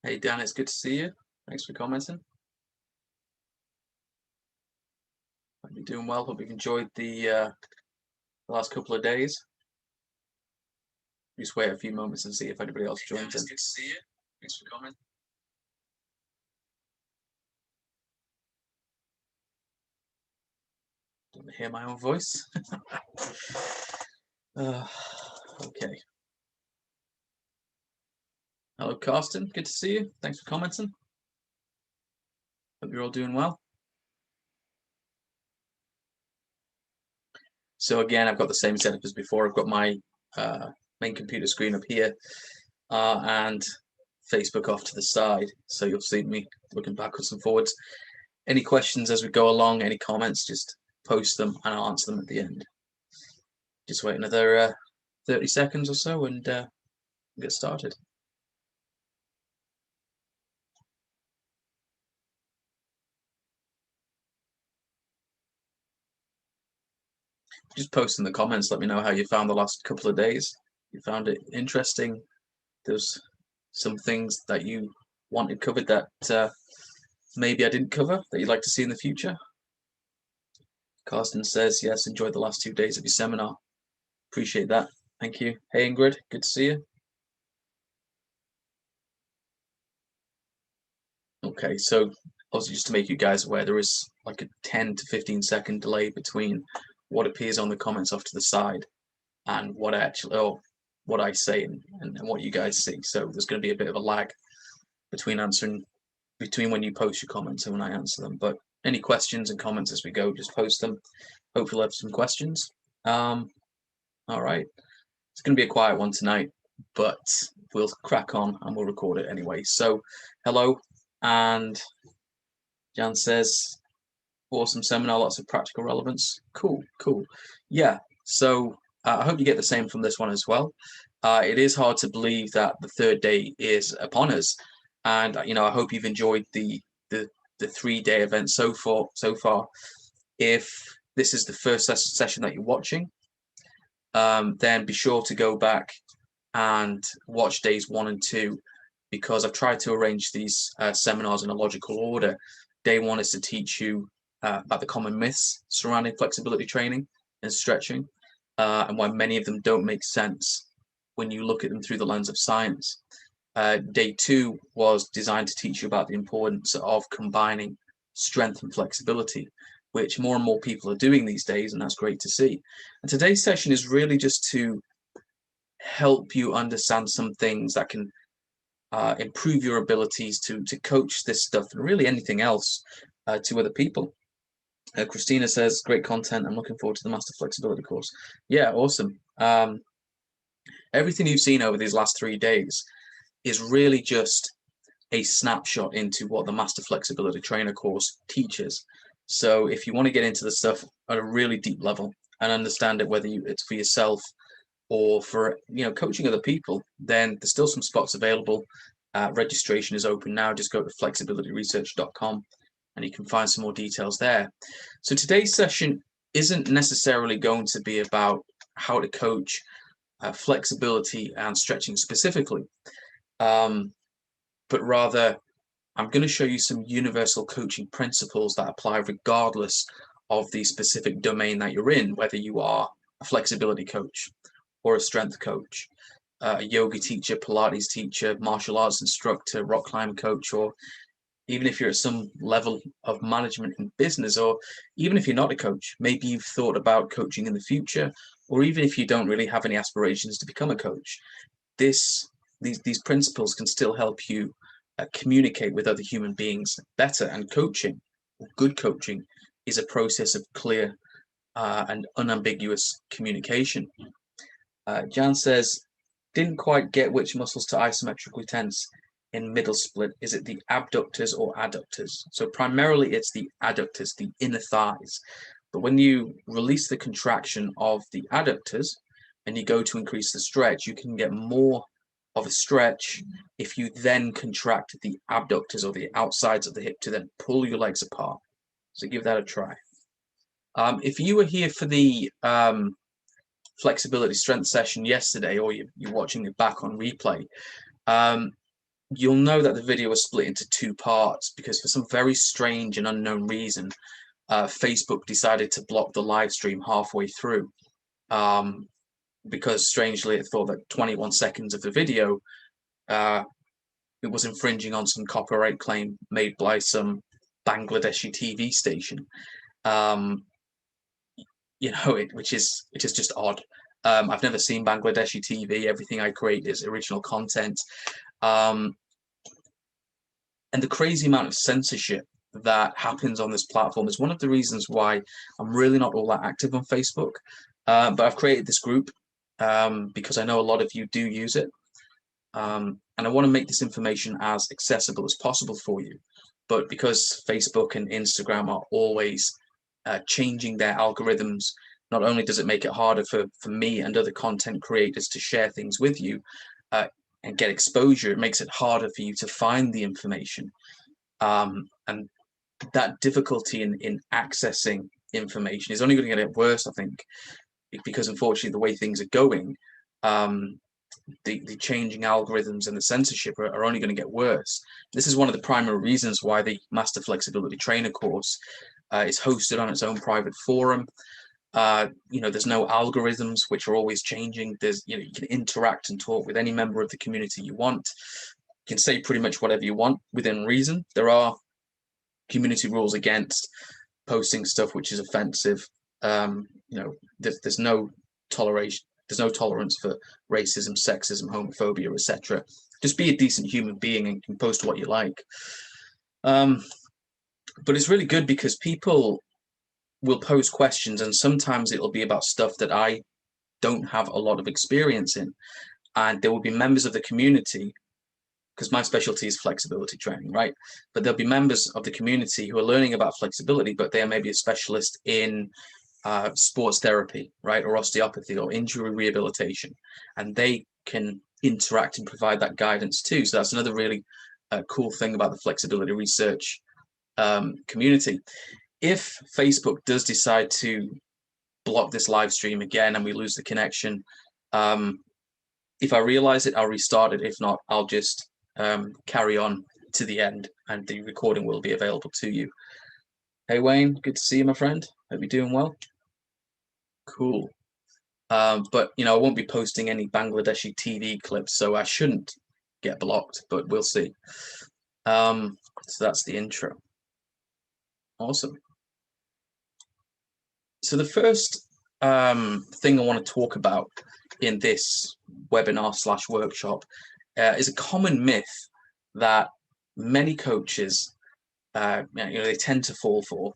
Hey Dan, it's good to see you. Thanks for commenting. Hope you're doing well. Hope you've enjoyed the last couple of days. Just wait a few moments and see if anybody else joins in. It's good to see you. Thanks for commenting. Don't hear my own voice. Okay. Hello, Carsten. Good to see you. Thanks for commenting. Hope you're all doing well. So again, I've got the same setup as before. I've got my main computer screen up here and Facebook off to the side. So you'll see me looking backwards and forwards. Any questions as we go along, any comments, just post them and I'll answer them at the end. Just wait another 30 seconds or so and get started. Just post in the comments, let me know how you found the last couple of days. You found it interesting? There's some things that you wanted covered that maybe I didn't cover that you'd like to see in the future? Carsten says, yes, enjoyed the last 2 days of your seminar. Appreciate that. Thank you. Hey, Ingrid, good to see you. Okay, so obviously just to make you guys aware, there is like a 10 to 15-second delay between what appears on the comments off to the side and what I say and what you guys see. So there's going to be a bit of a lag between when you post your comments and when I answer them. But any questions and comments as we go, just post them. Hopefully we'll have some questions. All right. It's going to be a quiet one tonight, but we'll crack on and we'll record it anyway. So hello, and Jan says, awesome seminar, lots of practical relevance. Cool. Yeah, so I hope you get the same from this one as well. It is hard to believe that the third day is upon us, and I hope you've enjoyed the 3-day event so far. If this is the first session that you're watching, then be sure to go back and watch days 1 and 2, because I've tried to arrange these seminars in a logical order. Day 1 is to teach you about the common myths surrounding flexibility training and stretching, and why many of them don't make sense when you look at them through the lens of science. Day 2 was designed to teach you about the importance of combining strength and flexibility, which more and more people are doing these days, and that's great to see. And today's session is really just to help you understand some things that can improve your abilities to coach this stuff and really anything else to other people. Christina says, great content. I'm looking forward to the Master Flexibility course. Yeah, awesome. Everything you've seen over these last 3 days is really just a snapshot into what the Master Flexibility Trainer course teaches. So if you want to get into the stuff at a really deep level and understand it, whether it's for yourself or for coaching other people, then there's still some spots available. Registration is open now. Just go to flexibilityresearch.com and you can find some more details there. So today's session isn't necessarily going to be about how to coach flexibility and stretching specifically, but rather I'm going to show you some universal coaching principles that apply regardless of the specific domain that you're in, whether you are a flexibility coach or a strength coach, a yoga teacher, Pilates teacher, martial arts instructor, rock climb coach, or even if you're at some level of management in business, or even if you're not a coach, maybe you've thought about coaching in the future, or even if you don't really have any aspirations to become a coach, these principles can still help you communicate with other human beings better. And coaching, good coaching, is a process of clear and unambiguous communication. Jan says, didn't quite get which muscles to isometrically tense in middle split. Is it the abductors or adductors? So primarily it's the adductors, the inner thighs. But when you release the contraction of the adductors and you go to increase the stretch, you can get more of a stretch if you then contract the abductors or the outsides of the hip to then pull your legs apart. So give that a try. If you were here for the flexibility strength session yesterday, or you're watching it back on replay, you'll know that the video was split into two parts because for some very strange and unknown reason, Facebook decided to block the live stream halfway through. Because strangely it thought that 21 seconds of the video, it was infringing on some copyright claim made by some Bangladeshi TV station. Which is just odd. I've never seen Bangladeshi TV. Everything I create is original content. And the crazy amount of censorship that happens on this platform is one of the reasons why I'm really not all that active on Facebook. But I've created this group because I know a lot of you do use it. And I want to make this information as accessible as possible for you. But because Facebook and Instagram are always changing their algorithms, not only does it make it harder for me and other content creators to share things with you and get exposure, it makes it harder for you to find the information. And that difficulty in accessing information is only going to get worse, I think, because unfortunately the way things are going, the changing algorithms and the censorship are only going to get worse. This is one of the primary reasons why the Master Flexibility Trainer course is hosted on its own private forum. There's no algorithms which are always changing. You can interact and talk with any member of the community you want. You can say pretty much whatever you want within reason. There are community rules against posting stuff which is offensive. There's no toleration. There's no tolerance for racism, sexism, homophobia, etc. Just be a decent human being and can post what you like. But it's really good because people will pose questions, and sometimes it'll be about stuff that I don't have a lot of experience in. And there will be members of the community, because my specialty is flexibility training, right? But there'll be members of the community who are learning about flexibility, but they are maybe a specialist in sports therapy, right? Or osteopathy or injury rehabilitation. And they can interact and provide that guidance too. So that's another really cool thing about the flexibility research community. If Facebook does decide to block this live stream again and we lose the connection, if I realize it, I'll restart it. If not, I'll just carry on to the end and the recording will be available to you. Hey Wayne, good to see you, my friend. Hope you're doing well. Cool. But I won't be posting any Bangladeshi TV clips, so I shouldn't get blocked, but we'll see. So that's the intro. Awesome. So the first thing I want to talk about in this webinar/workshop is a common myth that many coaches they tend to fall for,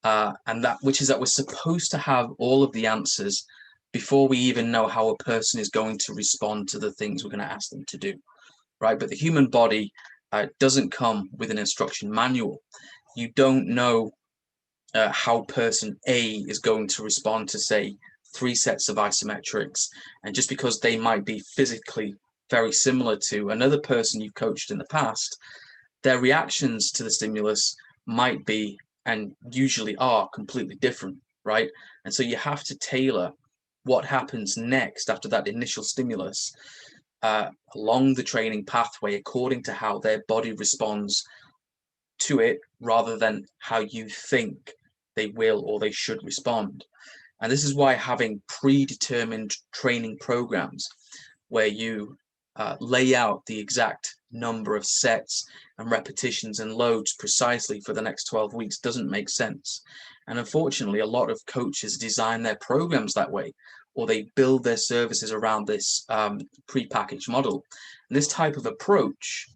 and which is that we're supposed to have all of the answers before we even know how a person is going to respond to the things we're going to ask them to do, right? But the human body doesn't come with an instruction manual. You don't know how person A is going to respond to, say, 3 sets of isometrics, and just because they might be physically very similar to another person you've coached in the past, their reactions to the stimulus might be, and usually are, completely different, right? And so you have to tailor what happens next after that initial stimulus along the training pathway according to how their body responds to it, rather than how you think they will or they should respond. And this is why having predetermined training programs where you lay out the exact number of sets and repetitions and loads precisely for the next 12 weeks doesn't make sense. And unfortunately, a lot of coaches design their programs that way, or they build their services around this pre-packaged model. And this type of approach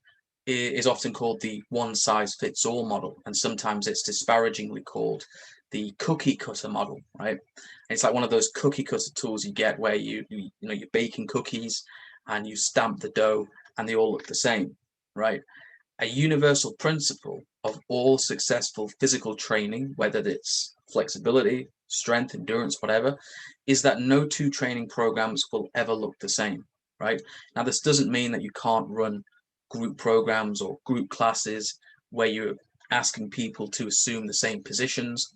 is often called the one-size-fits-all model, and sometimes it's disparagingly called the cookie cutter model, right? It's like one of those cookie cutter tools you get where you're baking cookies and you stamp the dough and they all look the same, right? A universal principle of all successful physical training, whether it's flexibility, strength, endurance, whatever, is that no 2 training programs will ever look the same, right? Now, this doesn't mean that you can't run group programs or group classes where you're asking people to assume the same positions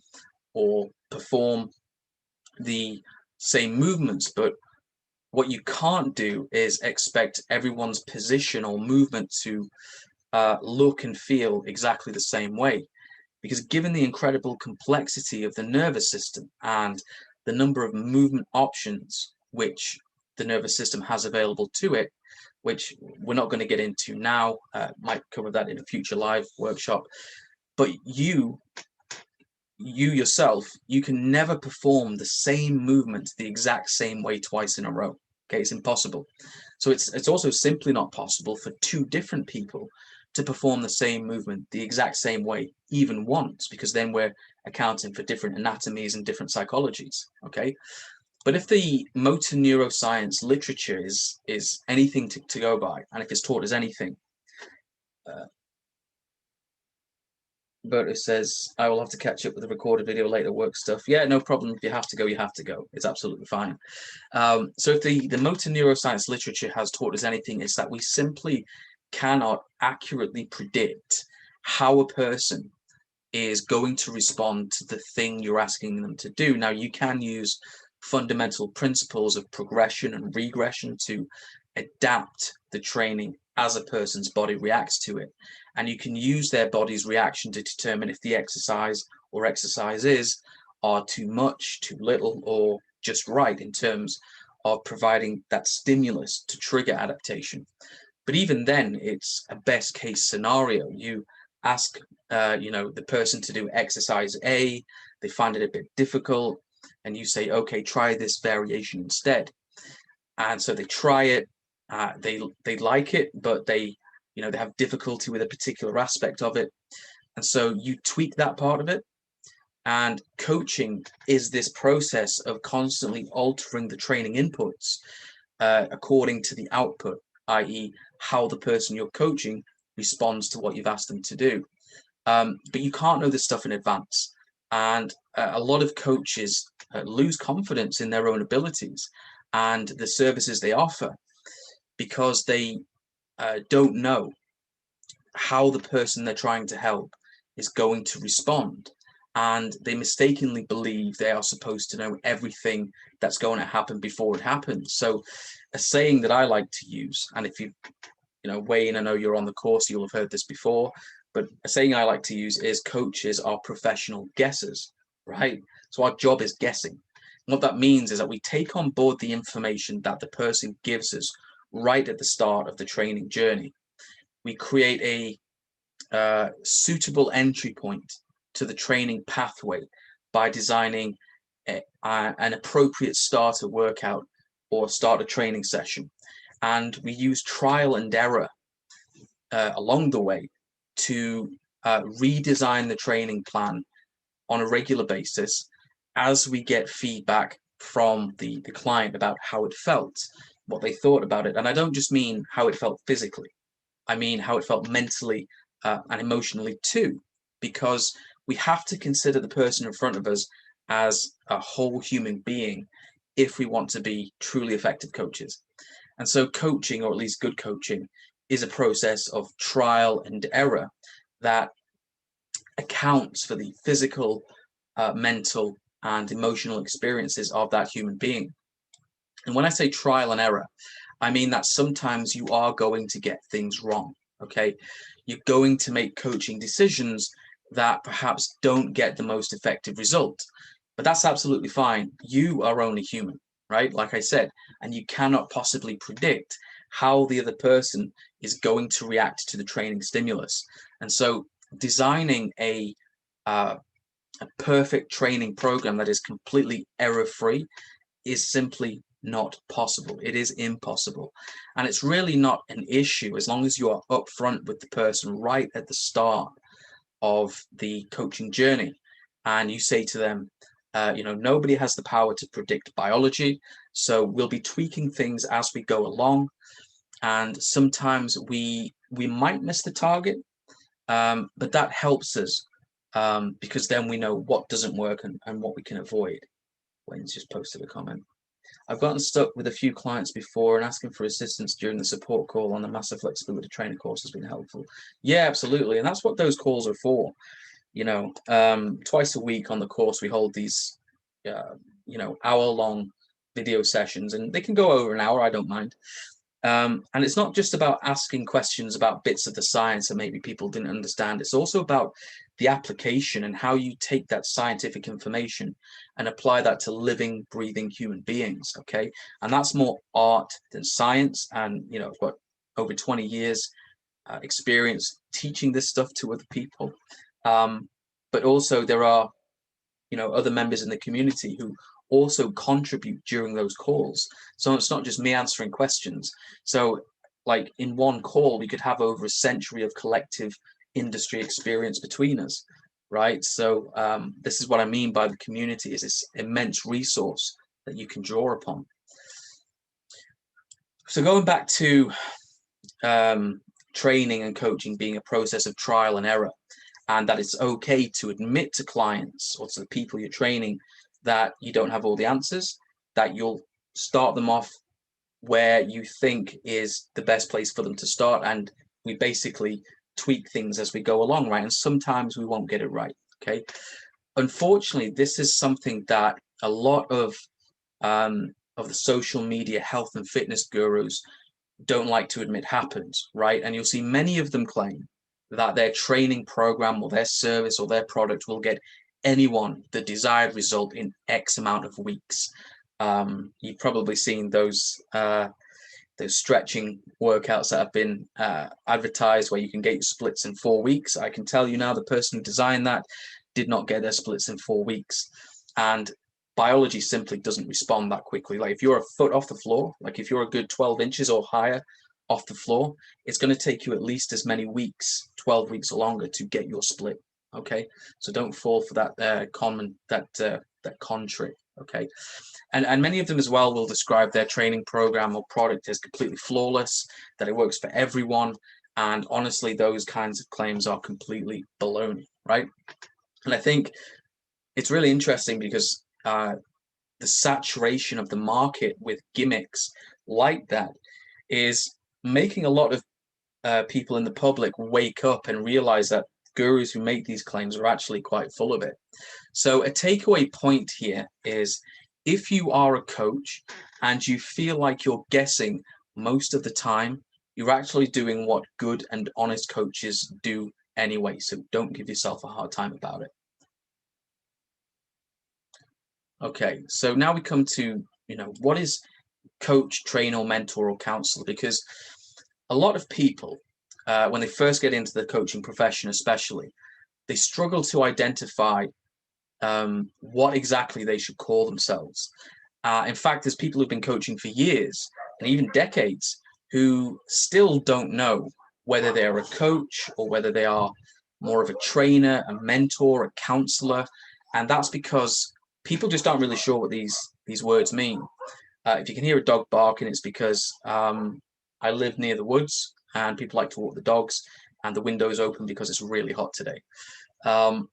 or perform the same movements, but What you can't do is expect everyone's position or movement to look and feel exactly the same way. Because given the incredible complexity of the nervous system and the number of movement options which the nervous system has available to it, which we're not going to get into now, might cover that in a future live workshop, but you yourself, you can never perform the same movement the exact same way twice in a row. Okay, it's impossible. So it's also simply not possible for two different people to perform the same movement the exact same way even once, because then we're accounting for different anatomies and different psychologies. Okay, but if the motor neuroscience literature is anything to go by, and if it's taught as anything, but it says I will have to catch up with the recorded video later, work stuff. Yeah, no problem. If you have to go, you have to go. It's absolutely fine. So if the motor neuroscience literature has taught us anything, it's that we simply cannot accurately predict how a person is going to respond to the thing you're asking them to do. Now, you can use fundamental principles of progression and regression to adapt the training as a person's body reacts to it. And you can use their body's reaction to determine if the exercise or exercises are too much, too little, or just right in terms of providing that stimulus to trigger adaptation. But even then, it's a best case scenario. You ask, the person to do exercise A, they find it a bit difficult, and you say, okay, try this variation instead. And so they try it, they like it, but they have difficulty with a particular aspect of it. And so you tweak that part of it. And coaching is this process of constantly altering the training inputs according to the output, i.e., how the person you're coaching responds to what you've asked them to do. But you can't know this stuff in advance. And a lot of coaches lose confidence in their own abilities and the services they offer because they don't know how the person they're trying to help is going to respond. And they mistakenly believe they are supposed to know everything that's going to happen before it happens. So a saying that I like to use, and if you Wayne, I know you're on the course, you'll have heard this before, but a saying I like to use is coaches are professional guessers, right? So our job is guessing. And what that means is that we take on board the information that the person gives us right at the start of the training journey. We create a suitable entry point to the training pathway by designing an appropriate starter workout or starter training session. And we use trial and error along the way to redesign the training plan on a regular basis as we get feedback from the client about how it felt, what they thought about it. And I don't just mean how it felt physically, I mean how it felt mentally and emotionally too, because we have to consider the person in front of us as a whole human being if we want to be truly effective coaches. And so coaching, or at least good coaching, is a process of trial and error that accounts for the physical, mental, and emotional experiences of that human being. And when I say trial and error, I mean that sometimes you are going to get things wrong, okay? You're going to make coaching decisions that perhaps don't get the most effective result, but that's absolutely fine. You are only human, right? Like I said, and you cannot possibly predict how the other person is going to react to the training stimulus. And so designing a perfect training program that is completely error-free is simply not possible. It is impossible. And it's really not an issue as long as you are upfront with the person right at the start of the coaching journey. And you say to them, nobody has the power to predict biology. So we'll be tweaking things as we go along. And sometimes we might miss the target, but that helps us because then we know what doesn't work and what we can avoid. Wayne's just posted a comment. I've gotten stuck with a few clients before, and asking for assistance during the support call on the Master Flexibility Trainer course has been helpful. Yeah, absolutely. And that's what those calls are for. Twice a week on the course, we hold these, hour-long video sessions, and they can go over an hour, I don't mind. And it's not just about asking questions about bits of the science that maybe people didn't understand. It's also about the application and how you take that scientific information and apply that to living, breathing human beings. Okay, and that's more art than science. And you know, I've got over 20 years experience teaching this stuff to other people. But also there are, you know, other members in the community who also contribute during those calls. So it's not just me answering questions. So like in one call, we could have over a century of collective industry experience between us, right? So this is what I mean by the community, is this immense resource that you can draw upon. So going back to training and coaching being a process of trial and error, and that it's okay to admit to clients or to the people you're training that you don't have all the answers, that you'll start them off where you think is the best place for them to start. And we basically tweak things as we go along, right? And sometimes we won't get it right, okay? Unfortunately, this is something that a lot of the social media health and fitness gurus don't like to admit happens, right? And you'll see many of them claim that their training program or their service or their product will get anyone the desired result in X amount of weeks. You've probably seen those stretching workouts that have been advertised where you can get your splits in 4 weeks. I can tell you now, the person who designed that did not get their splits in 4 weeks. And biology simply doesn't respond that quickly. Like if you're a foot off the floor, like if you're a good 12 inches or higher off the floor, it's going to take you at least as many weeks, 12 weeks or longer, to get your split. Okay, so don't fall for that con trick. Okay, and many of them as well will describe their training program or product as completely flawless, that it works for everyone. And honestly, those kinds of claims are completely baloney, right? And I think it's really interesting because the saturation of the market with gimmicks like that is making a lot of people in the public wake up and realize that gurus who make these claims are actually quite full of it. So a takeaway point here is, if you are a coach and you feel like you're guessing most of the time, you're actually doing what good and honest coaches do anyway. So don't give yourself a hard time about it. Okay, so now we come to, you know, what is coach, trainer, mentor, or counselor? Because a lot of people, when they first get into the coaching profession especially, they struggle to identify what exactly they should call themselves. In fact, there's people who've been coaching for years and even decades who still don't know whether they're a coach or whether they are more of a trainer, a mentor, a counselor. And that's because people just aren't really sure what these words mean. If you can hear a dog barking, it's because I live near the woods and people like to walk the dogs, and the window's open because it's really hot today. And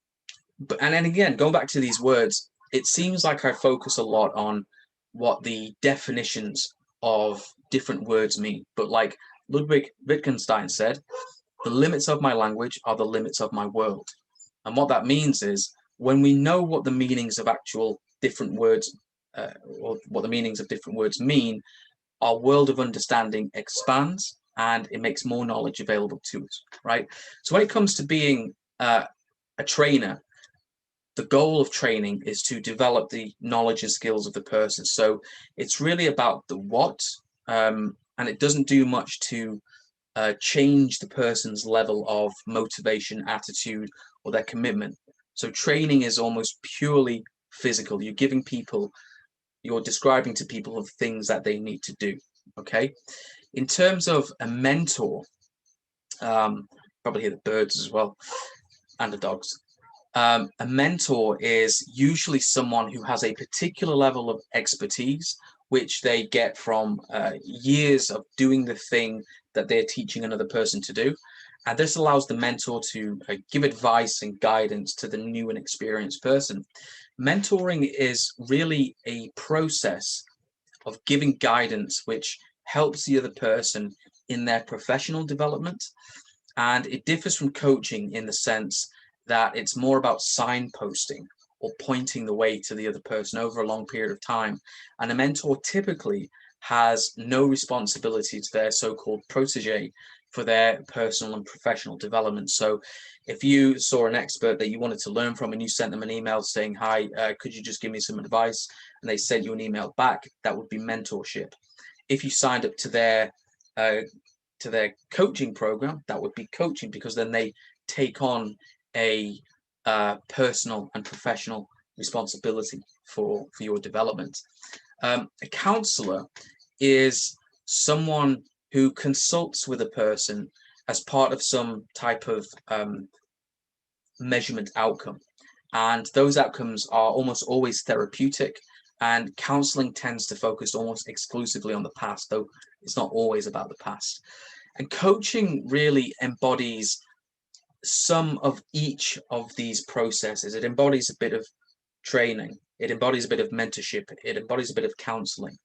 then again, going back to these words, it seems like I focus a lot on what the definitions of different words mean. But like Ludwig Wittgenstein said, the limits of my language are the limits of my world. And what that means is, when we know what the meanings of actual different words or what the meanings of different words mean, our world of understanding expands and it makes more knowledge available to us, right? So when it comes to being a trainer, the goal of training is to develop the knowledge and skills of the person. So it's really about the what, and it doesn't do much to change the person's level of motivation, attitude, or their commitment. So training is almost purely physical. You're describing to people of things that they need to do. Okay. In terms of a mentor, probably hear the birds as well and the dogs. A mentor is usually someone who has a particular level of expertise, which they get from years of doing the thing that they're teaching another person to do. And this allows the mentor to give advice and guidance to the new and experienced person. Mentoring is really a process of giving guidance which helps the other person in their professional development. And it differs from coaching in the sense that it's more about signposting. or pointing the way to the other person over a long period of time. And a mentor typically has no responsibility to their so-called protege for their personal and professional development. So if you saw an expert that you wanted to learn from and you sent them an email saying, hi, could you just give me some advice? And they sent you an email back, that would be mentorship. If you signed up to their coaching program, that would be coaching, because then they take on a personal and professional responsibility for your development. A counselor is someone who consults with a person as part of some type of measurement outcome. And those outcomes are almost always therapeutic. And counseling tends to focus almost exclusively on the past, though it's not always about the past. And coaching really embodies some of each of these processes. It embodies a bit of training, it embodies a bit of mentorship, it embodies a bit of counseling.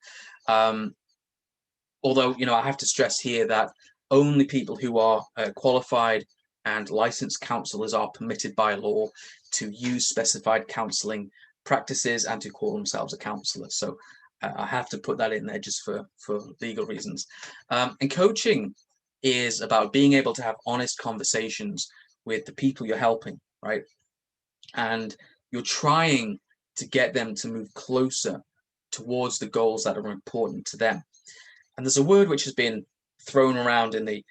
Although, I have to stress here that only people who are qualified and licensed counselors are permitted by law to use specified counseling practices and to call themselves a counselor. So I have to put that in there just for legal reasons. And coaching is about being able to have honest conversations with the people you're helping, right? And you're trying to get them to move closer towards the goals that are important to them. And there's a word which has been thrown around in the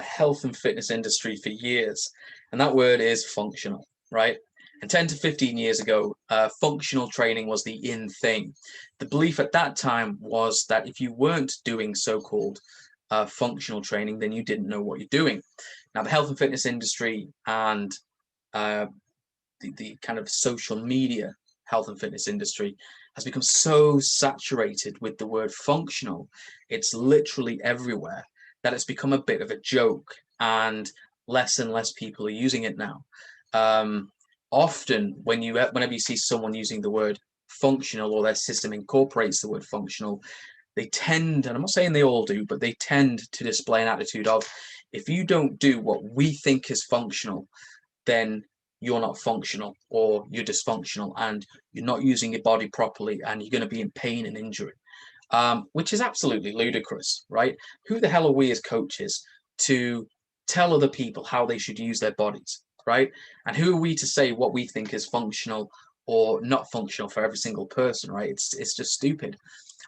health and fitness industry for years, and that word is functional, right? And 10 to 15 years ago, functional training was the in thing. The belief at that time was that if you weren't doing so-called functional training, then you didn't know what you're doing. Now, the health and fitness industry and the kind of social media health and fitness industry has become so saturated with the word functional, it's literally everywhere, that it's become a bit of a joke, and less people are using it now. Often whenever you see someone using the word functional, or their system incorporates the word functional, they tend, and I'm not saying they all do, but they tend to display an attitude of, if you don't do what we think is functional, then you're not functional, or you're dysfunctional, and you're not using your body properly, and you're going to be in pain and injury, which is absolutely ludicrous, right? Who the hell are we as coaches to tell other people how they should use their bodies, right? And who are we to say what we think is functional or not functional for every single person, right? It's just stupid.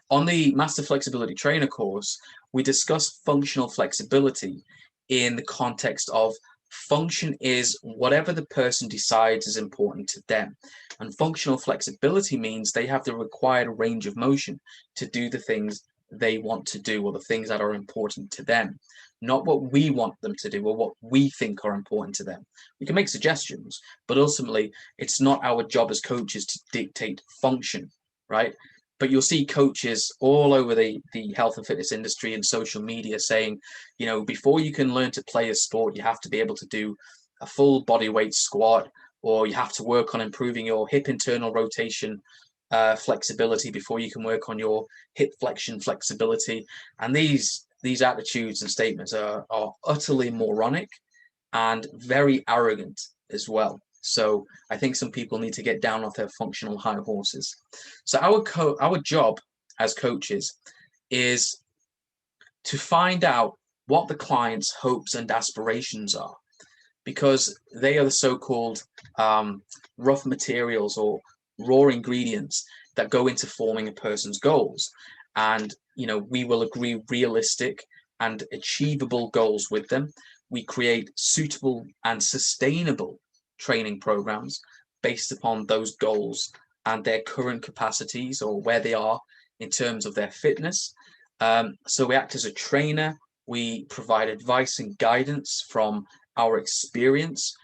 On the Master Flexibility Trainer course, we discuss functional flexibility in the context of function is whatever the person decides is important to them. And functional flexibility means they have the required range of motion to do the things they want to do, or the things that are important to them, not what we want them to do or what we think are important to them. We can make suggestions, but ultimately it's not our job as coaches to dictate function, right? But you'll see coaches all over the health and fitness industry and social media saying, before you can learn to play a sport, you have to be able to do a full body weight squat, or you have to work on improving your hip internal rotation flexibility before you can work on your hip flexion flexibility. And these attitudes and statements are utterly moronic and very arrogant as well. So I think some people need to get down off their functional high horses. So our job as coaches is to find out what the client's hopes and aspirations are, because they are the so-called rough materials or raw ingredients that go into forming a person's goals. And we will agree realistic and achievable goals with them. We create suitable and sustainable training programs based upon those goals and their current capacities, or where they are in terms of their fitness. So we act as a trainer. We provide advice and guidance from our experience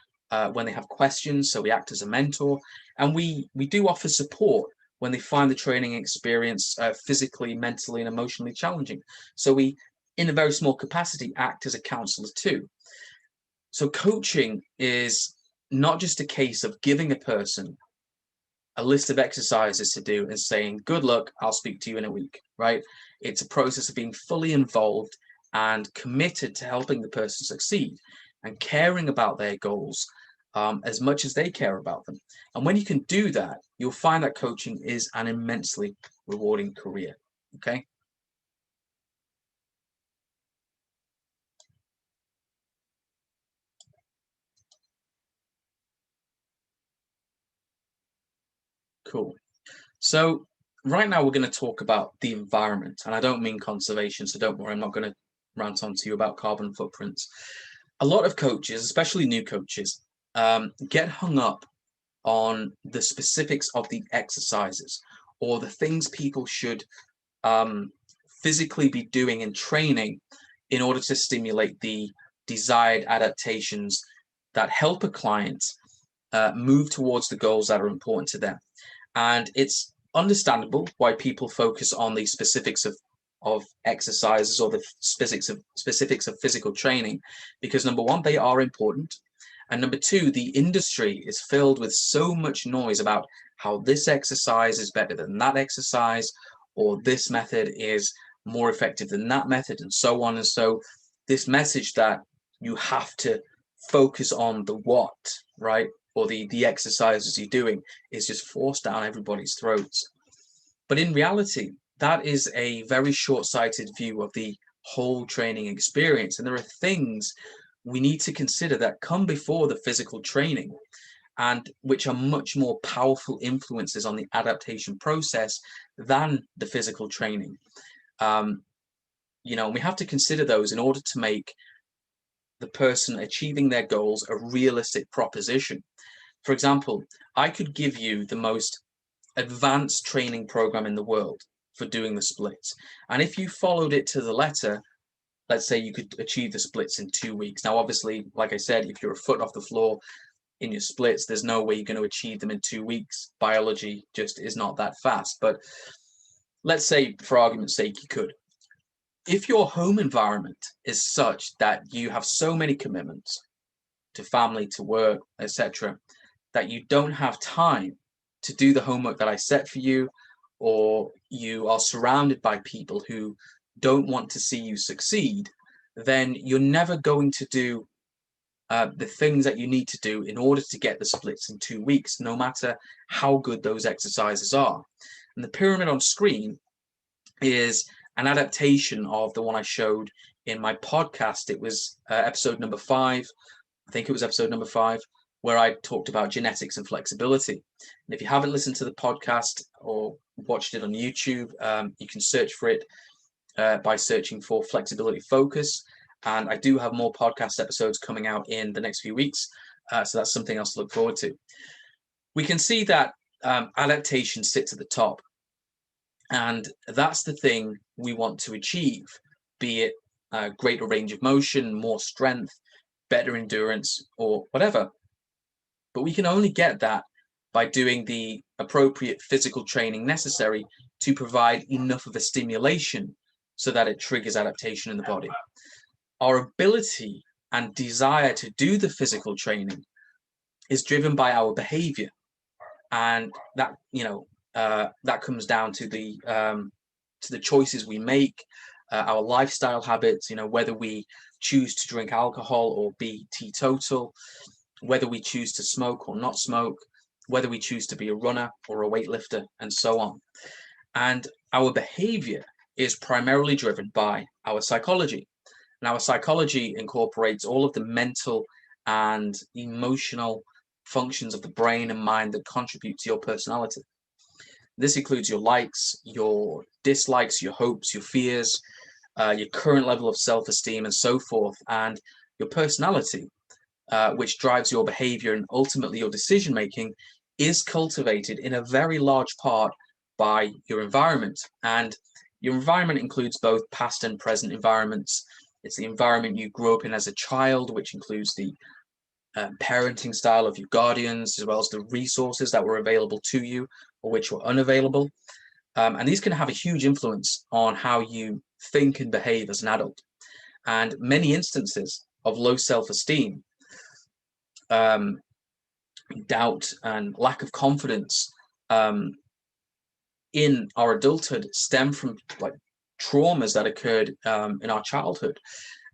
when they have questions. So we act as a mentor, and we do offer support when they find the training experience physically, mentally, and emotionally challenging. So we, in a very small capacity, act as a counselor too. So coaching is not just a case of giving a person a list of exercises to do and saying, good luck, I'll speak to you in a week, right? It's a process of being fully involved and committed to helping the person succeed and caring about their goals as much as they care about them. And when you can do that, you'll find that coaching is an immensely rewarding career. Okay. Cool. So right now we're going to talk about the environment, and I don't mean conservation, so don't worry, I'm not going to rant on to you about carbon footprints. A lot of coaches, especially new coaches, get hung up on the specifics of the exercises or the things people should um, physically be doing in training in order to stimulate the desired adaptations that help a client move towards the goals that are important to them. And it's understandable why people focus on the specifics of exercises or the specifics of physical training, because number one, they are important. And number two, the industry is filled with so much noise about how this exercise is better than that exercise, or this method is more effective than that method, and so on. And so this message that you have to focus on the what, right? Or the exercises you're doing is just forced down everybody's throats. But in reality, that is a very short-sighted view of the whole training experience. And there are things we need to consider that come before the physical training and which are much more powerful influences on the adaptation process than the physical training. We have to consider those in order to make the person achieving their goals a realistic proposition. For example, I could give you the most advanced training program in the world for doing the splits. And if you followed it to the letter, let's say you could achieve the splits in 2 weeks. Now, obviously, like I said, if you're a foot off the floor in your splits, there's no way you're going to achieve them in 2 weeks. Biology just is not that fast. But let's say, for argument's sake, you could. If your home environment is such that you have so many commitments to family, to work, etc., that you don't have time to do the homework that I set for you, or you are surrounded by people who don't want to see you succeed, then you're never going to do the things that you need to do in order to get the splits in 2 weeks, no matter how good those exercises are. And the pyramid on screen is an adaptation of the one I showed in my podcast. It was episode number 5. I think it was episode number 5, where I talked about genetics and flexibility. And if you haven't listened to the podcast or watched it on YouTube, you can search for it by searching for Flexibility Focus. And I do have more podcast episodes coming out in the next few weeks. So that's something else to look forward to. We can see that adaptation sits at the top. And that's the thing we want to achieve, be it greater range of motion, more strength, better endurance, or whatever. But we can only get that by doing the appropriate physical training necessary to provide enough of a stimulation so that it triggers adaptation in the body. Our ability and desire to do the physical training is driven by our behavior. And that, that comes down to the choices we make, our lifestyle habits, whether we choose to drink alcohol or be teetotal, whether we choose to smoke or not smoke, whether we choose to be a runner or a weightlifter, and so on. And our behavior is primarily driven by our psychology. And our psychology incorporates all of the mental and emotional functions of the brain and mind that contribute to your personality. This includes your likes, your dislikes, your hopes, your fears, your current level of self-esteem, and so forth, and your personality, which drives your behavior and ultimately your decision making, is cultivated in a very large part by your environment. And your environment includes both past and present environments. It's the environment you grew up in as a child, which includes the parenting style of your guardians, as well as the resources that were available to you or which were unavailable. And these can have a huge influence on how you think and behave as an adult. And many instances of low self-esteem, doubt, and lack of confidence in our adulthood stem from traumas that occurred in our childhood.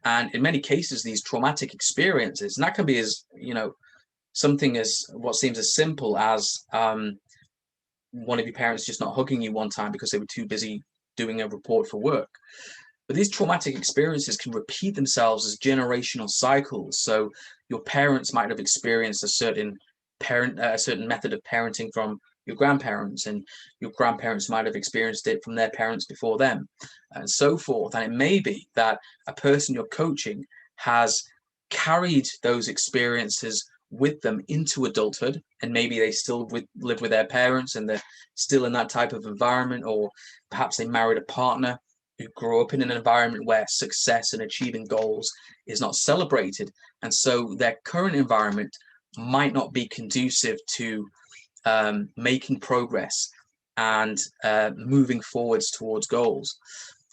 And in many cases, these traumatic experiences, and that can be as something as what seems as simple as one of your parents just not hugging you one time because they were too busy doing a report for work. But these traumatic experiences can repeat themselves as generational cycles. So your parents might have experienced a certain method of parenting from your grandparents, and your grandparents might have experienced it from their parents before them, and so forth. And it may be that a person you're coaching has carried those experiences with them into adulthood, and maybe they still live with their parents and they're still in that type of environment, or perhaps they married a partner who grew up in an environment where success and achieving goals is not celebrated, and so their current environment might not be conducive to making progress and moving forwards towards goals.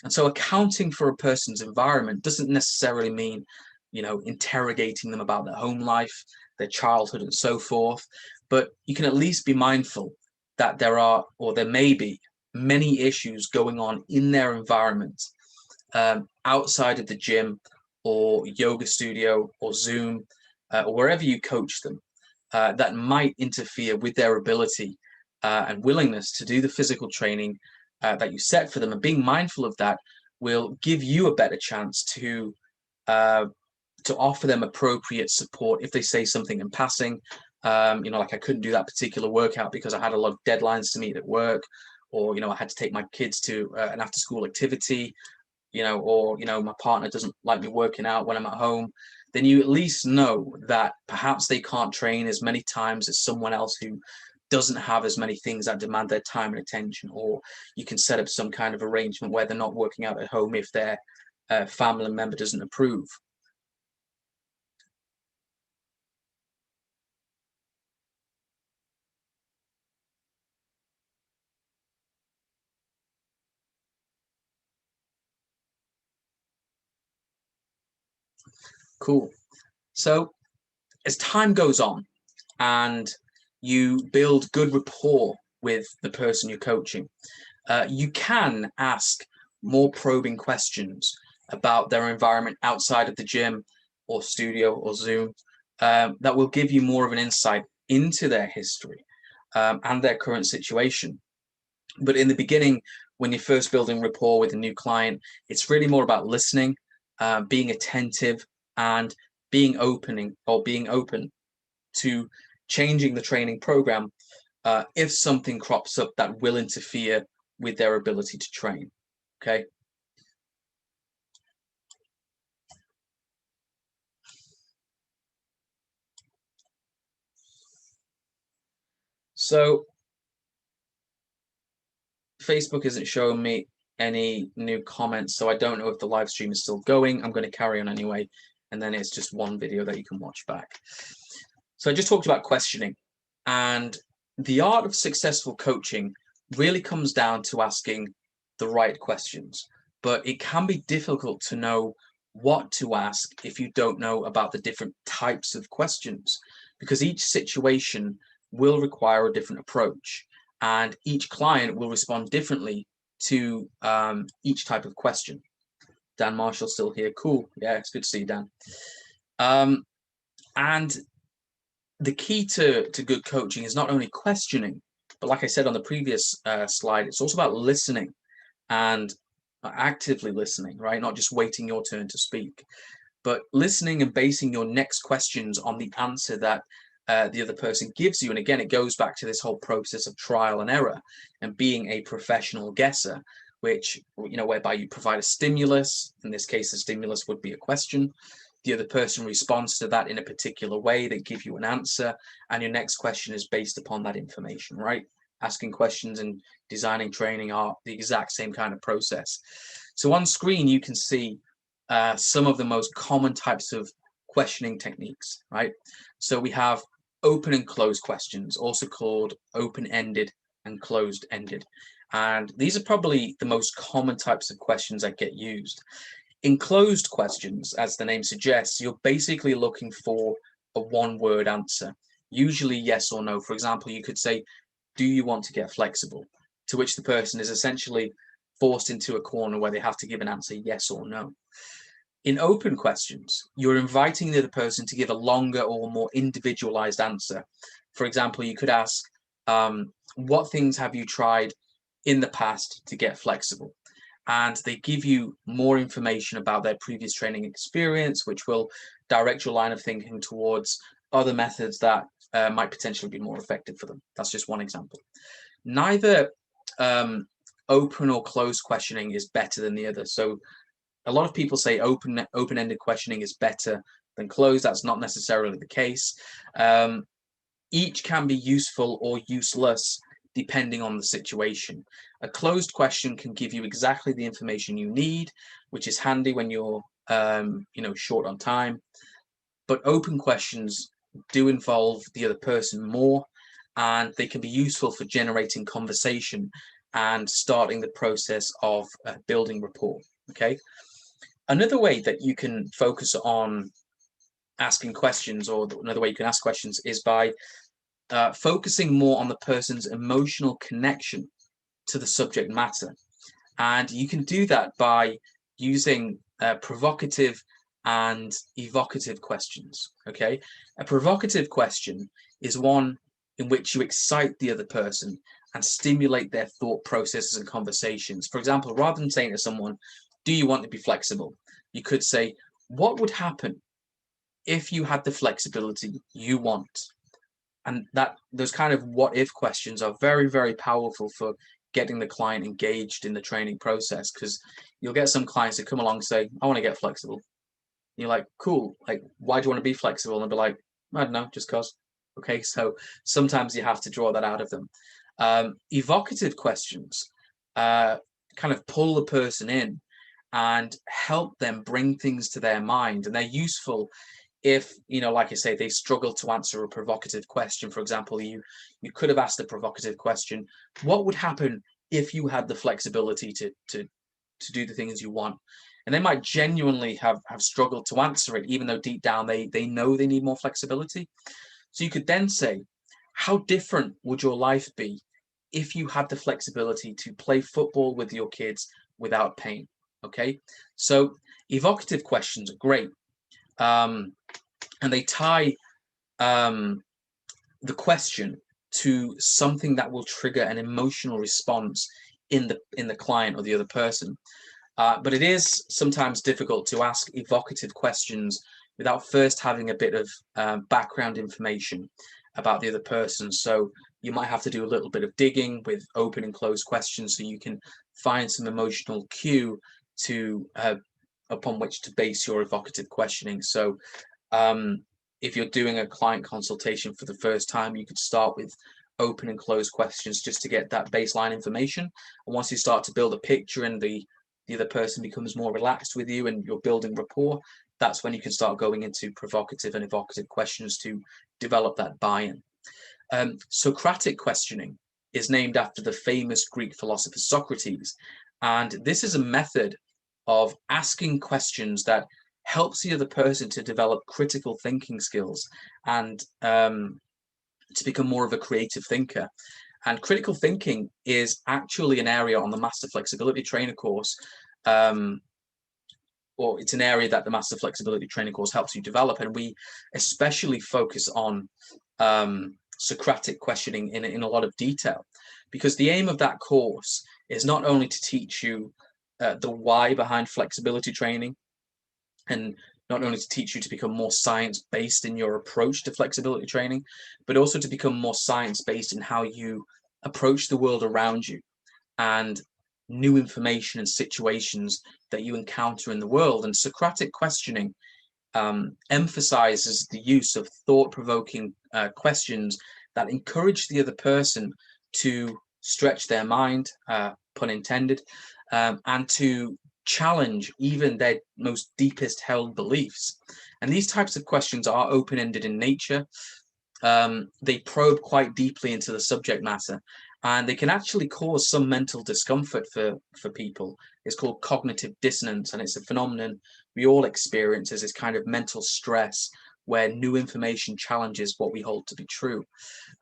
And so accounting for a person's environment doesn't necessarily mean, interrogating them about their home life, their childhood, and so forth. But you can at least be mindful that there are, or there may be, many issues going on in their environment, outside of the gym or yoga studio or Zoom, or wherever you coach them, that might interfere with their ability and willingness to do the physical training that you set for them. And being mindful of that will give you a better chance to offer them appropriate support if they say something in passing, like I couldn't do that particular workout because I had a lot of deadlines to meet at work, or I had to take my kids to an after-school activity, or my partner doesn't like me working out when I'm at home. Then you at least know that perhaps they can't train as many times as someone else who doesn't have as many things that demand their time and attention, or you can set up some kind of arrangement where they're not working out at home if their family member doesn't approve. Cool. So as time goes on and you build good rapport with the person you're coaching, you can ask more probing questions about their environment outside of the gym or studio or Zoom, that will give you more of an insight into their history and their current situation. But in the beginning, when you're first building rapport with a new client, it's really more about listening, being attentive, and being open to changing the training program if something crops up that will interfere with their ability to train. Okay. So Facebook isn't showing me any new comments, so I don't know if the live stream is still going. I'm going to carry on anyway, and then it's just one video that you can watch back. So I just talked about questioning, and the art of successful coaching really comes down to asking the right questions, but it can be difficult to know what to ask if you don't know about the different types of questions, because each situation will require a different approach, and each client will respond differently to each type of question. Dan Marshall still here. Cool. Yeah, it's good to see you, Dan. And the key to good coaching is not only questioning, but like I said on the previous slide, it's also about listening and actively listening, right? Not just waiting your turn to speak, but listening and basing your next questions on the answer that the other person gives you. And again, it goes back to this whole process of trial and error and being a professional guesser, which, whereby you provide a stimulus. In this case, the stimulus would be a question. The other person responds to that in a particular way. They give you an answer, and your next question is based upon that information, right? Asking questions and designing training are the exact same kind of process. So on screen, you can see some of the most common types of questioning techniques, right? So we have open and closed questions, also called open-ended and closed-ended. And these are probably the most common types of questions that get used. In closed questions, as the name suggests, you're basically looking for a one-word answer, usually yes or no. For example, you could say, do you want to get flexible? To which the person is essentially forced into a corner where they have to give an answer yes or no. In open questions, you're inviting the other person to give a longer or more individualized answer. For example, you could ask, what things have you tried in the past to get flexible? And they give you more information about their previous training experience, which will direct your line of thinking towards other methods that might potentially be more effective for them. That's just one example. Neither open or closed questioning is better than the other. So a lot of people say open-ended questioning is better than closed. That's not necessarily the case. Each can be useful or useless depending on the situation. A closed question can give you exactly the information you need, which is handy when you're short on time. But open questions do involve the other person more, and they can be useful for generating conversation and starting the process of building rapport. Okay. Another way that you can focus on asking questions, or another way you can ask questions, is by focusing more on the person's emotional connection to the subject matter. And you can do that by using provocative and evocative questions. Okay, a provocative question is one in which you excite the other person and stimulate their thought processes and conversations. For example, rather than saying to someone, do you want to be flexible? You could say, what would happen if you had the flexibility you want? And that those kind of what if questions are very, very powerful for getting the client engaged in the training process, because you'll get some clients that come along and say, I want to get flexible. And you're like, cool, like, why do you want to be flexible? And they'll be like, I don't know, just cause. Okay, so sometimes you have to draw that out of them. Evocative questions kind of pull the person in and help them bring things to their mind, and they're useful if, like I say, they struggle to answer a provocative question. For example, you could have asked a provocative question, what would happen if you had the flexibility to do the things you want? And they might genuinely have struggled to answer it, even though deep down they know they need more flexibility. So you could then say, how different would your life be if you had the flexibility to play football with your kids without pain? Okay, so evocative questions are great, and they tie the question to something that will trigger an emotional response in the client or the other person. But it is sometimes difficult to ask evocative questions without first having a bit of background information about the other person. So you might have to do a little bit of digging with open and closed questions so you can find some emotional cue to upon which to base your evocative questioning. So if you're doing a client consultation for the first time, you could start with open and closed questions just to get that baseline information. And once you start to build a picture and the other person becomes more relaxed with you and you're building rapport, that's when you can start going into provocative and evocative questions to develop that buy-in. Socratic questioning is named after the famous Greek philosopher Socrates. And this is a method of asking questions that helps the other person to develop critical thinking skills and to become more of a creative thinker. And critical thinking is actually an area on the Master Flexibility Trainer course, or it's an area that the Master Flexibility Training course helps you develop. And we especially focus on Socratic questioning in a lot of detail, because the aim of that course is not only to teach you the why behind flexibility training, and not only to teach you to become more science-based in your approach to flexibility training, but also to become more science-based in how you approach the world around you and new information and situations that you encounter in the world. And Socratic questioning emphasizes the use of thought-provoking questions that encourage the other person to stretch their mind, pun intended, and to challenge even their most deepest held beliefs. And these types of questions are open-ended in nature. They probe quite deeply into the subject matter, and they can actually cause some mental discomfort for people. It's called cognitive dissonance, and it's a phenomenon we all experience as this kind of mental stress where new information challenges what we hold to be true.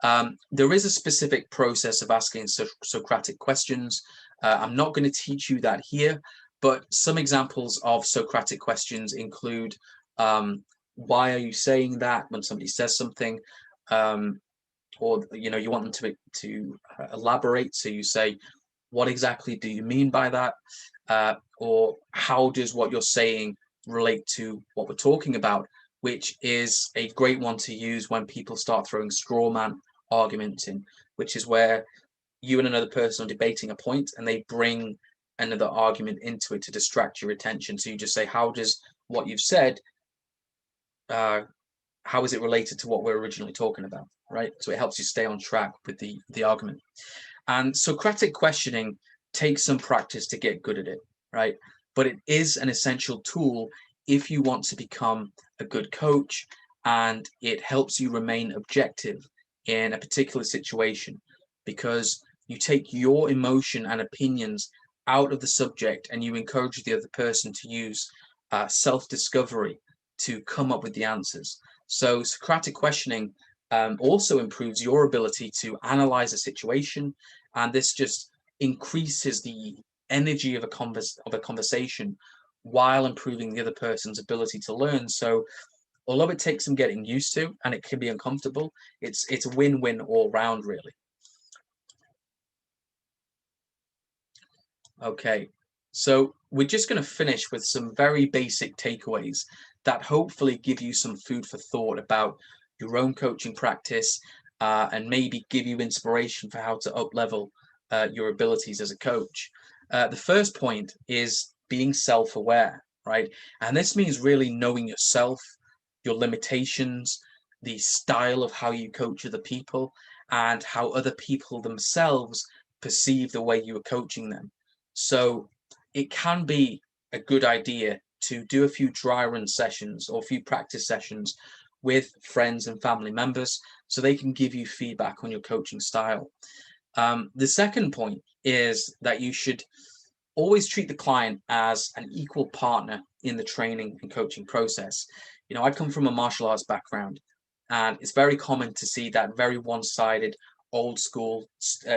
There is a specific process of asking Socratic questions. I'm not going to teach you that here, But some examples of Socratic questions include, why are you saying that, when somebody says something, or you want them to elaborate. So you say, what exactly do you mean by that? Or how does what you're saying relate to what we're talking about? Which is a great one to use when people start throwing straw man arguments in, which is where you and another person are debating a point and they bring another argument into it to distract your attention. So you just say, how does what you've said, how is it related to what we're originally talking about, right? So it helps you stay on track with the argument. And Socratic questioning takes some practice to get good at it, right? But it is an essential tool if you want to become a good coach, and it helps you remain objective in a particular situation, because you take your emotion and opinions out of the subject and you encourage the other person to use self-discovery to come up with the answers. So Socratic questioning also improves your ability to analyze a situation, and this just increases the energy of a conversation while improving the other person's ability to learn. So although it takes some getting used to and it can be uncomfortable, it's a win-win all round, really. Okay, so we're just going to finish with some very basic takeaways that hopefully give you some food for thought about your own coaching practice, and maybe give you inspiration for how to up-level your abilities as a coach. The first point is being self-aware, right? And this means really knowing yourself, your limitations, the style of how you coach other people, and how other people themselves perceive the way you are coaching them. So it can be a good idea to do a few dry run sessions or a few practice sessions with friends and family members so they can give you feedback on your coaching style. The second point is that you should always treat the client as an equal partner in the training and coaching process. I come from a martial arts background, and it's very common to see that very one-sided, old school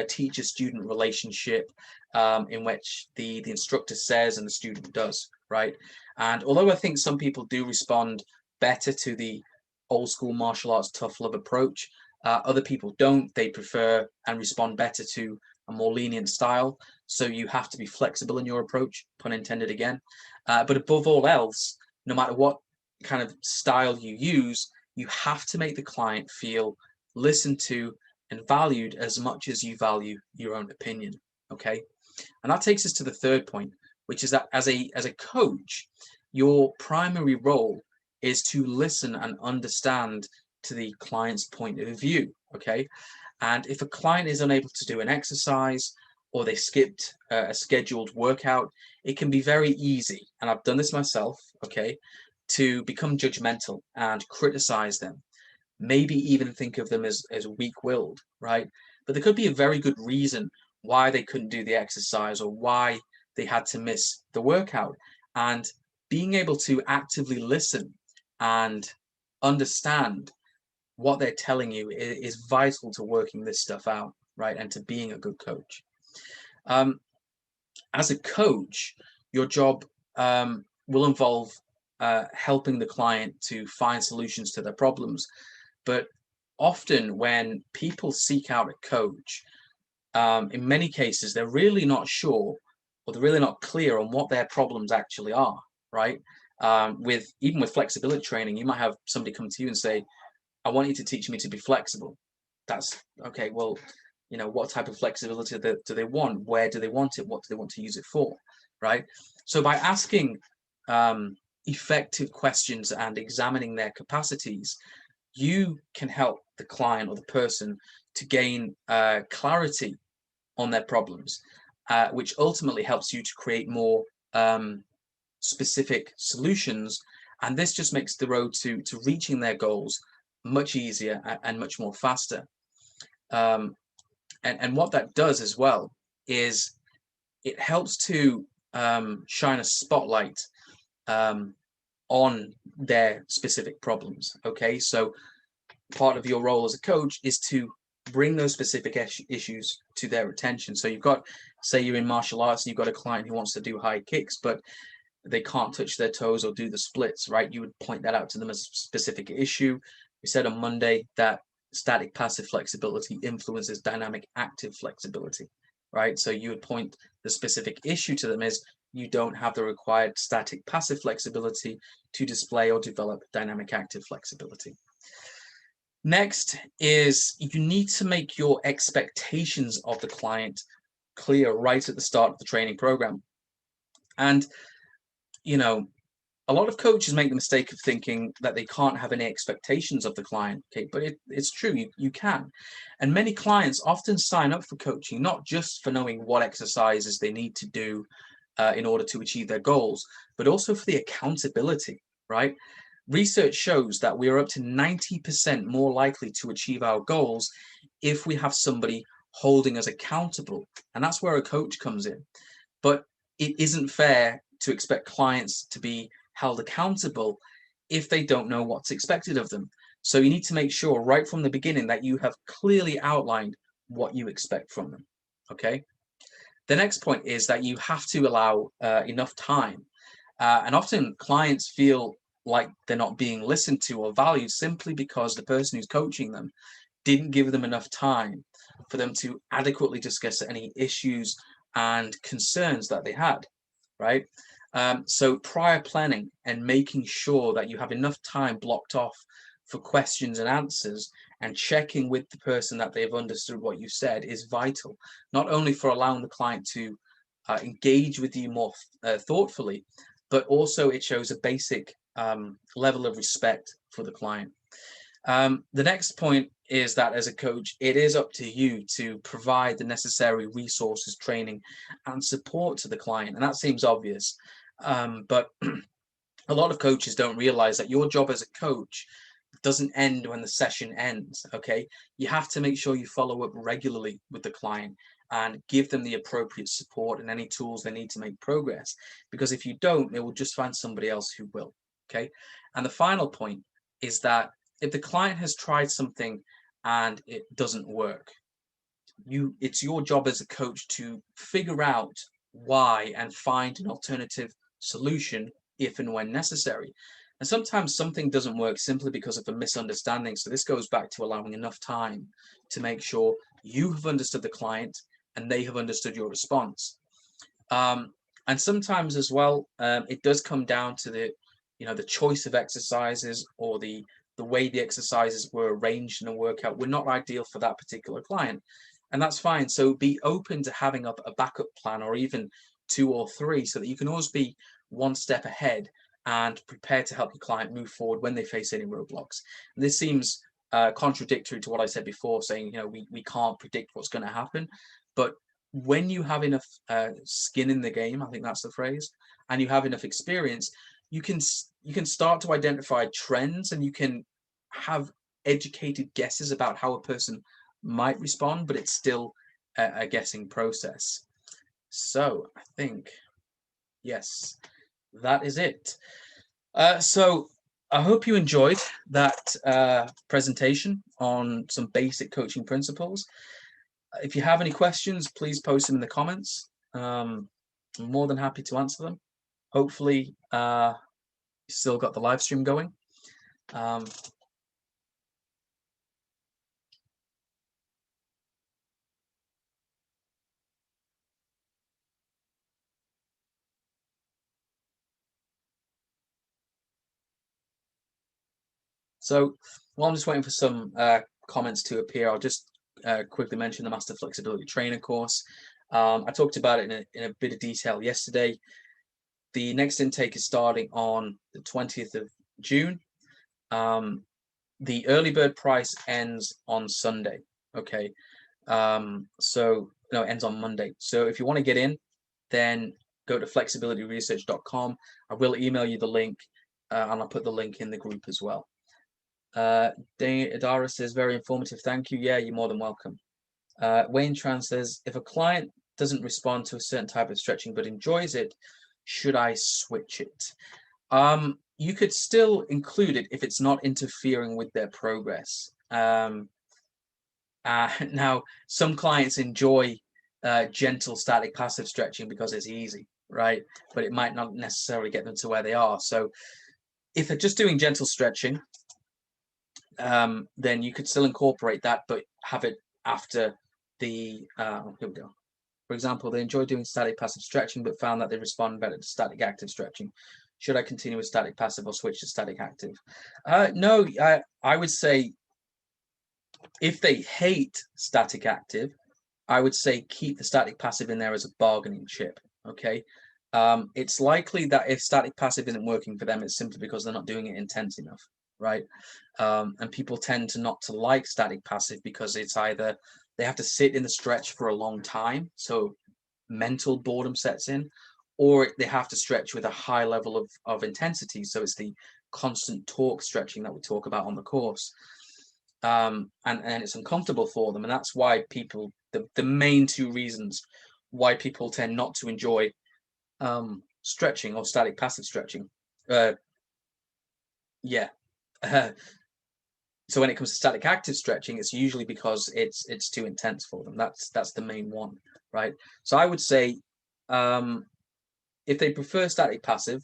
teacher-student relationship, in which the instructor says and the student does, right? And although I think some people do respond better to the old school martial arts tough love approach, other people don't. They prefer and respond better to a more lenient style. So you have to be flexible in your approach, pun intended again. But above all else, no matter what kind of style you use, you have to make the client feel listened to and valued as much as you value your own opinion. Okay. And that takes us to the third point, which is that as a coach, your primary role is to listen and understand to the client's point of view. Okay. And if a client is unable to do an exercise, or they skipped a scheduled workout, it can be very easy, and I've done this myself, okay, to become judgmental and criticize them, maybe even think of them as weak-willed, right? But there could be a very good reason why they couldn't do the exercise or why they had to miss the workout. And being able to actively listen and understand what they're telling you is vital to working this stuff out, right? And to being a good coach. As a coach, your job will involve helping the client to find solutions to their problems. But often when people seek out a coach, in many cases, they're really not sure, or they're really not clear on what their problems actually are, right? Even with flexibility training, you might have somebody come to you and say, I want you to teach me to be flexible. That's okay. Well, what type of flexibility do they want? Where do they want it? What do they want to use it for? Right. So by asking effective questions and examining their capacities, you can help the client or the person to gain clarity on their problems, which ultimately helps you to create more specific solutions. And this just makes the road to reaching their goals much easier and much more faster. And what that does as well is it helps to shine a spotlight on their specific problems. Okay, so part of your role as a coach is to bring those specific issues to their attention. So you've got say you're in martial arts and you've got a client who wants to do high kicks, but they can't touch their toes or do the splits, right? You would point that out to them as a specific issue. We said on Monday that static passive flexibility influences dynamic active flexibility, right? So you would point the specific issue to them as you don't have the required static passive flexibility to display or develop dynamic active flexibility. Next is you need to make your expectations of the client clear right at the start of the training program. And, you know, a lot of coaches make the mistake of thinking that they can't have any expectations of the client. Okay, but it's true, you can. And many clients often sign up for coaching, not just for knowing what exercises they need to do in order to achieve their goals, but also for the accountability, right? Research shows that we are up to 90% more likely to achieve our goals if we have somebody holding us accountable. And that's where a coach comes in. But it isn't fair to expect clients to be held accountable if they don't know what's expected of them. So you need to make sure right from the beginning that you have clearly outlined what you expect from them. Okay. The next point is that you have to allow enough time. And often clients feel like they're not being listened to or valued simply because the person who's coaching them didn't give them enough time for them to adequately discuss any issues and concerns that they had, right? So prior planning and making sure that you have enough time blocked off for questions and answers and checking with the person that they've understood what you said is vital, not only for allowing the client to engage with you more thoughtfully, but also it shows a basic level of respect for the client. The next point is that as a coach, it is up to you to provide the necessary resources, training, and support to the client. And that seems obvious, but a lot of coaches don't realize that your job as a coach doesn't end when the session ends. Okay, you have to make sure you follow up regularly with the client and give them the appropriate support and any tools they need to make progress, because if you don't, they will just find somebody else who will. Okay, and the final point is that if the client has tried something and it doesn't work, it's your job as a coach to figure out why and find an alternative solution if and when necessary. And sometimes something doesn't work simply because of a misunderstanding. So this goes back to allowing enough time to make sure you have understood the client and they have understood your response. And sometimes as well, it does come down to the choice of exercises or the way the exercises were arranged in a workout were not ideal for that particular client. And that's fine. So be open to having a backup plan or even 2 or 3 so that you can always be one step ahead and prepare to help your client move forward when they face any roadblocks. And this seems contradictory to what I said before, saying, we can't predict what's going to happen. But when you have enough skin in the game, I think that's the phrase, and you have enough experience, you can start to identify trends and you can have educated guesses about how a person might respond, but it's still a guessing process. So I think, yes, that is it. So I hope you enjoyed that presentation on some basic coaching principles. If you have any questions, please post them in the comments. I'm more than happy to answer them. Hopefully, you still got the live stream going. So while I'm just waiting for some comments to appear, I'll just quickly mention the Master Flexibility Trainer course. I talked about it in a bit of detail yesterday. The next intake is starting on the 20th of June. The early bird price ends on Sunday. Okay. So no, it ends on Monday. So if you want to get in, then go to flexibilityresearch.com. I will email you the link and I'll put the link in the group as well. Dara says, very informative. Thank you. Yeah, you're more than welcome. Wayne Tran says, if a client doesn't respond to a certain type of stretching but enjoys it, should I switch it? You could still include it if it's not interfering with their progress. Now, some clients enjoy gentle static passive stretching because it's easy, right? But it might not necessarily get them to where they are. So if they're just doing gentle stretching, then you could still incorporate that, but have it after the, here we go. For example, they enjoy doing static passive stretching, but found that they respond better to static active stretching. Should I continue with static passive or switch to static active? No, I would say if they hate static active, I would say keep the static passive in there as a bargaining chip. Okay. It's likely that if static passive isn't working for them, it's simply because they're not doing it intense enough, right? And people tend to not to like static passive because it's either they have to sit in the stretch for a long time, so mental boredom sets in, or they have to stretch with a high level of intensity, so it's the constant torque stretching that we talk about on the course. And it's uncomfortable for them, and that's why people, the main two reasons why people tend not to enjoy stretching or static passive stretching. Yeah. So when it comes to static active stretching, it's usually because it's too intense for them. That's the main one, right? So I would say, if they prefer static passive,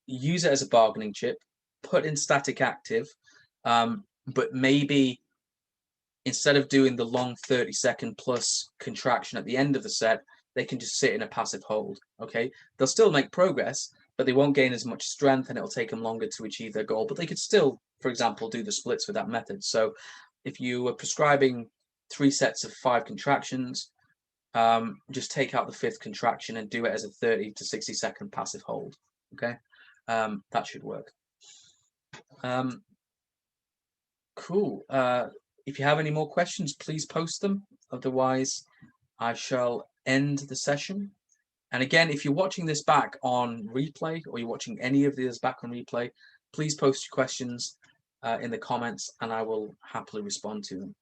use it as a bargaining chip. Put in static active, but maybe instead of doing the long 30-second plus contraction at the end of the set, they can just sit in a passive hold. Okay, they'll still make progress, but they won't gain as much strength, and it'll take them longer to achieve their goal. But they could still, for example, do the splits with that method. So if you were prescribing 3 sets of 5 contractions, just take out the 5th contraction and do it as a 30 to 60-second passive hold. Okay, that should work. Cool. If you have any more questions, please post them. Otherwise, I shall end the session. And again, if you're watching this back on replay, or you're watching any of these back on replay, please post your questions in the comments, and I will happily respond to them.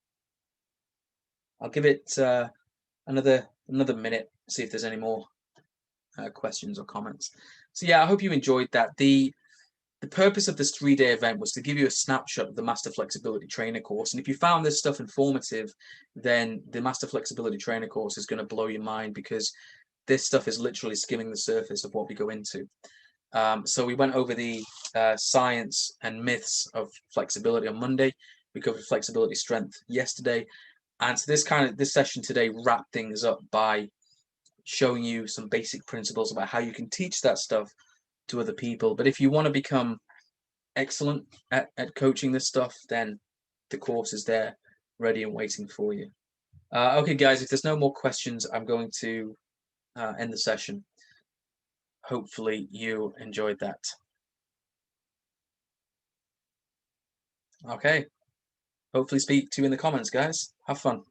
I'll give it another minute, see if there's any more questions or comments. So yeah, I hope you enjoyed that. The purpose of this 3-day event was to give you a snapshot of the Master Flexibility Trainer course. And if you found this stuff informative, then the Master Flexibility Trainer course is going to blow your mind, because this stuff is literally skimming the surface of what we go into. So we went over the science and myths of flexibility on Monday. We covered flexibility strength yesterday. And so this session today wrapped things up by showing you some basic principles about how you can teach that stuff to other people. But if you want to become excellent at coaching this stuff, then the course is there ready and waiting for you. Okay, guys, if there's no more questions, I'm going to end the session. Hopefully you enjoyed that. Okay, hopefully speak to you in the comments, guys. Have fun.